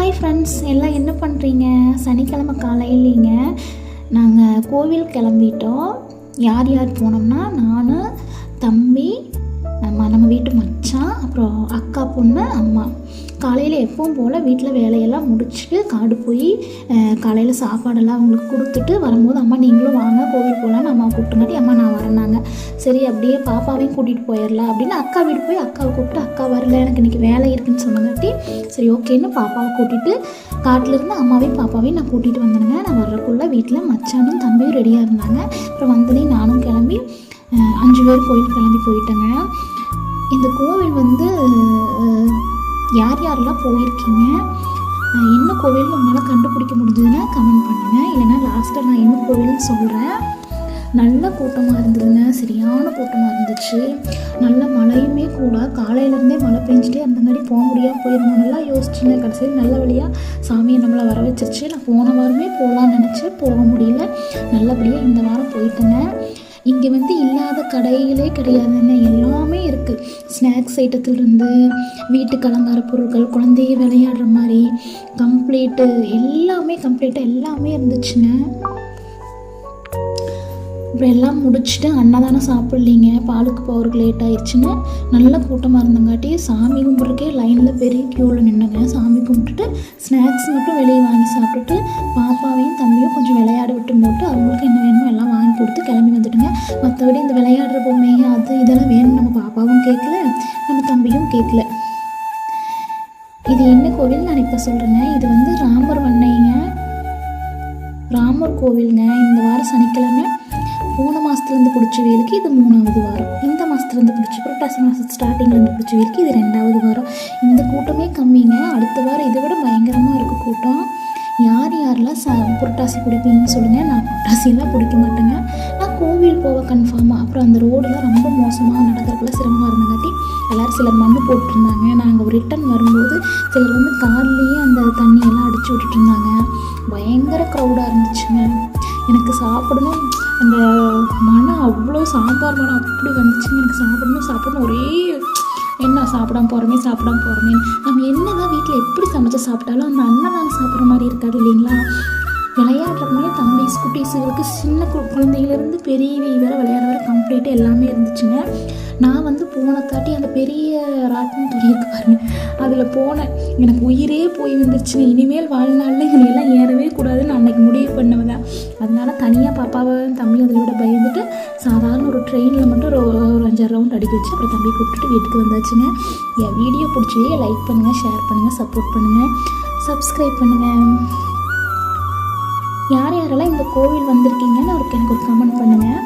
Hi friends, எல்லாம் என்ன பண்ணுறீங்க? சனிக்கிழமை காலையிலேங்க நாங்கள் கோவில் கிளம்பிட்டோம். யார் யார் போனோம்னா நான், தம்பி, நம்ம வீட்டு மச்சான், அப்புறம் அக்கா பொண்ணு, அம்மா. காலையில் எப்பவும் போல் வீட்டில் வேலையெல்லாம் முடிச்சுட்டு காடு போய் காலையில் சாப்பாடெல்லாம் அவங்களுக்கு கொடுத்துட்டு வரும்போது, அம்மா நீங்களும் வாங்க கோவில் போகலான்னு அம்மா கூப்பிட்டுங்காட்டி அம்மா நான் வரேன்னாங்க. சரி அப்படியே பாப்பாவையும் கூட்டிகிட்டு போயிடலாம் அப்படின்னு அக்கா வீடு போய் அக்காவை கூப்பிட்டு, அக்கா வரல எனக்கு இன்றைக்கி வேலை இருக்குதுன்னு சொன்னங்காட்டி சரி ஓகேன்னு பாப்பாவை கூட்டிகிட்டு காட்டிலேருந்து அம்மாவையும் பாப்பாவையும் நான் கூட்டிகிட்டு வந்தேனுங்க. நான் வர்றக்குள்ளே வீட்டில் மச்சானும் தம்பியும் ரெடியாக இருந்தாங்க. அப்புறம் வந்தனே நானும் கிளம்பி 5 பேர் கோயில் கிளம்பி போயிட்டேங்க. இந்த கோவில் வந்து யார் யாரெல்லாம் போயிருக்கீங்க, என்ன கோவில்னு உங்களால் கண்டுபிடிக்க முடிஞ்சதுன்னா கமெண்ட் பண்ணுங்கள். இல்லைன்னா லாஸ்ட்டாக நான் என்ன கோவில்னு சொல்கிறேன். நல்ல கூட்டமாக இருந்ததுங்க, சரியான கூட்டமாக இருந்துச்சு. நல்ல மழையுமே கூட, காலையிலேருந்தே மழை பெஞ்சிட்டே அந்தங்காடி போக முடியாமல் போயிருந்தோம். நல்லா யோசிச்சுங்க, கடைசியில் நல்ல வழியாக சாமியை நம்மளை வர வச்சிருச்சு. நான் போன வாரமே போகலான்னு நினச்சேன், போக முடியல. நல்லபடியாக இந்த வாரம் போயிட்டேங்க. இங்கே வந்து இல்லாத கடைகளே கிடையாதுங்க, எல்லாமே இருக்குது. ஸ்நாக்ஸ் ஐட்டத்துலேருந்து வீட்டுக்கு அலங்கார பொருட்கள், குழந்தைய விளையாடுற மாதிரி கம்ப்ளீட்டாக எல்லாமே இருந்துச்சுங்க. அப்புறம் எல்லாம் முடிச்சுட்டு அன்னதானம் சாப்பிட்லிங்க, பாலுக்கு போகிறதுக்கு லேட் ஆயிடுச்சுன்னு. நல்ல கூட்டமாக இருந்தங்காட்டி சாமி கும்பிட்றக்கே லைனில் பெரிய க்யூவில் நின்றுங்க. சாமி கும்பிட்டுட்டு ஸ்நாக்ஸ் மட்டும் வெளியே வாங்கி சாப்பிட்டுட்டு பாப்பாவையும் தம்பியும் கொஞ்சம் விளையாட விட்டு போட்டு அவங்களுக்கு என்ன வேணுமோ எல்லாம் வாங்கி கொடுத்து கிளம்பி வந்துட்டுங்க. மற்றபடி இந்த விளையாடுற பொம்மை அது இதெல்லாம் வேணும் நம்ம பாப்பாவும் கேட்கல, நம்ம தம்பியும் கேட்கல. இது என்ன கோவில் நான் இப்போ சொல்கிறேங்க. இது வந்து ராமர் வண்ணைங்க, ராமர் கோவிலுங்க. இந்த வாரம் சனிக்கிழமை போன மாதத்துலேருந்து பிடிச்ச வேலுக்கு இது 3வது வாரம். இந்த மாதத்துலேருந்து பிடிச்சி புரட்டாசி மாதம் ஸ்டார்டிங்லேருந்து பிடிச்ச வேலுக்கு இது 2வது வாரம். இந்த கூட்டமே கம்மிங்க. அடுத்த வாரம் இதை விட பயங்கரமாக இருக்குது கூட்டம். யாரெல்லாம் புரட்டாசி பிடிப்பீங்கன்னு சொல்லுங்கள். நான் புரட்டாசியெல்லாம் பிடிக்க மாட்டேங்க. நான் கோவில் போக கன்ஃபார்மாக. அப்புறம் அந்த ரோடெலாம் ரொம்ப மோசமாக, நடக்கிறதுக்குலாம் சிரமமாக இருந்தங்காட்டி எல்லோரும் சிலர் மண்ணு போட்டுருந்தாங்க. நாங்கள் ரிட்டன் வரும்போது சிலர் வந்து கார்லேயே அந்த தண்ணியெல்லாம் அடித்து விட்டுட்டு இருந்தாங்க. பயங்கர க்ரௌடாக இருந்துச்சுங்க. எனக்கு சாப்பிடணும், அந்த மனம் அவ்வளோ சாம்பார் மனம் அப்படி வந்துச்சுங்க. எனக்கு சாப்பிடணும் ஒரே என்ன சாப்பிடாம போகிறோமே. நம்ம என்ன தான் வீட்டில் எப்படி சமைச்சு சாப்பிட்டாலும் அந்த அன்னதானம் சாப்பிட்ற மாதிரி இருக்காது இல்லைங்களா. விளையாடுறதுமே தம்பி குட்டீஸுகளுக்கு சின்ன குழந்தையிலேருந்து பெரியவை வேறு விளையாட வர கம்ப்ளீட்டாக எல்லாமே இருந்துச்சுங்க. நான் வந்து போனக்காட்டி அந்த பெரிய ராட்டினம் துணி இருக்கு பாருங்க, அதில் போனேன். எனக்கு உயிரே போய் வந்துருச்சுங்க. இனிமேல் வாழ்நாளில் எல்லாம் ஏறவே கூடாதுன்னு அன்றைக்கி முடிவு பண்ணவதான். அதனால் தனியாக பாப்பாவை தம்பி அதில் விட பயந்துட்டு சாதாரண ஒரு ட்ரெயினில் மட்டும் ஒரு 5-6 ரவுண்ட் அடிக்க வச்சு அப்புறம் தம்பி கூப்பிட்டுட்டு வீட்டுக்கு வந்தாச்சுங்க. என் வீடியோ பிடிச்சி லைக் பண்ணுங்கள், ஷேர் பண்ணுங்கள், சப்போர்ட் பண்ணுங்கள், சப்ஸ்கிரைப் பண்ணுங்கள். யாரெல்லாம் இந்த கோவில் வந்திருக்கீங்கன்னு எனக்கு ஒரு கமெண்ட் பண்ணுங்கள்.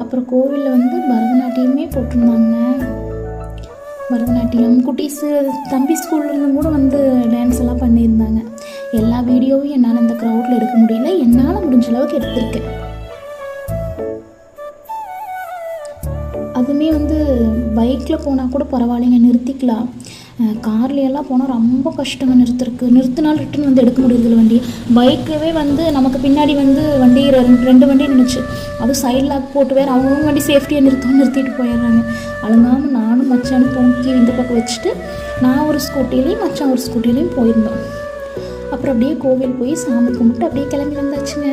அப்புறம் கோவிலில் வந்து பரதநாட்டியமே போட்டிருந்தாங்க. பரதநாட்டியம் குட்டீஸு தம்பி ஸ்கூல்லேருந்து கூட வந்து டான்ஸ் எல்லாம் பண்ணியிருந்தாங்க. எல்லா வீடியோவும் என்னால் இந்த க்ரௌடில் எடுக்க முடியல, என்னால் முடிஞ்ச அளவுக்கு எடுத்திருக்கேன். அதுவுமே வந்து பைக்கில் போனால் கூட பரவாயில்லைங்க, நிறுத்திக்கலாம். கார்லையெல்லாம் போனால் ரொம்ப கஷ்டங்க நிறுத்தினாலும் ரிட்டன் வந்து எடுக்க முடியுறதில்ல வண்டி. பைக்கவே வந்து நமக்கு பின்னாடி வந்து வண்டி 2 வண்டி நின்றுச்சு. அதுவும் சைட் லாக் போட்டு வேறு அவங்கவுங்க வண்டி சேஃப்டியாக நிறுத்திட்டு போயிடுறாங்க. அழுங்காமல் நானும் மச்சானும் தூக்கி இந்த பக்கம் வச்சுட்டு நான் ஒரு ஸ்கூட்டிலையும் மச்சான் ஒரு ஸ்கூட்டிலையும் போயிருந்தோம். அப்புறம் அப்படியே கோவில் போய் சாமி கும்பிட்டு அப்படியே கிளம்பி வந்தாச்சுங்க.